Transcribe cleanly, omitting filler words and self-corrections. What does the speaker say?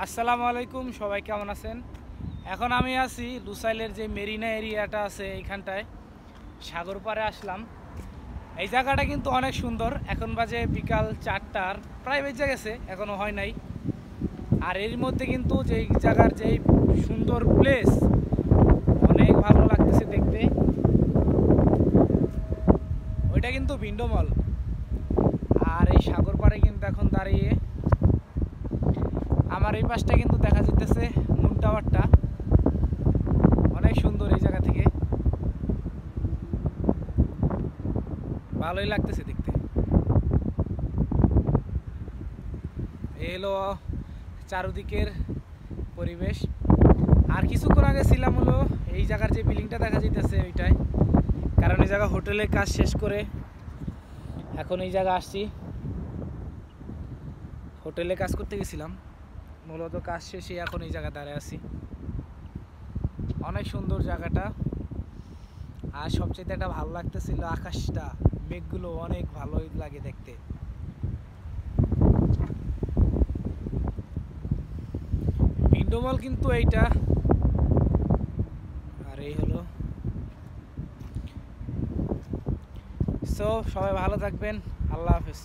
আসসালামু আলাইকুম, সবাই কেমন আছেন? এখন আমি আছি লুসাইলের যে মেরিনা এরিয়াটা আছে এইখানটায়। সাগর পাড়ে আসলাম। এই জায়গাটা কিন্তু অনেক সুন্দর। এখন বাজে বিকাল 4টার প্রায় বেজে গেছে, এখনো হয় নাই। আর এর মধ্যে কিন্তু যেই জায়গার যেই সুন্দর প্লেস, অনেক ভালো লাগতেছে দেখতে। ওইটা কিন্তু ভিন্ডো মল। আর এই সাগর পাড়ে কিন্তু এখন দাঁড়িয়ে আমার এই পাশটা কিন্তু দেখা যেতেছে মুন টাওয়ারটা। অনেক সুন্দর এই জায়গা থেকে, ভালোই লাগতেছে দেখতে। এই হলো চারদিকের পরিবেশ। আর কিছুক্ষণ আগে ছিলাম হলো এই জায়গার যে বিল্ডিংটা দেখা যাইতেছে ওইটাই, কারণ এই জায়গা হোটেলে কাজ শেষ করে এখন এই জায়গা আসছি। হোটেলে কাজ করতে গেছিলাম, মূলত কাজ শেষে এখন এই জায়গা দাঁড়িয়ে আছি। অনেক সুন্দর জায়গাটা। আর সবচেয়ে একটা ভালো লাগতেছিল আকাশটা, মেঘগুলো অনেক ভালোই লাগে দেখতে। ভিন্ডো মল কিন্তু এইটা। আর এই হলো। সো সবাই ভালো থাকবেন। আল্লাহ হাফেজ।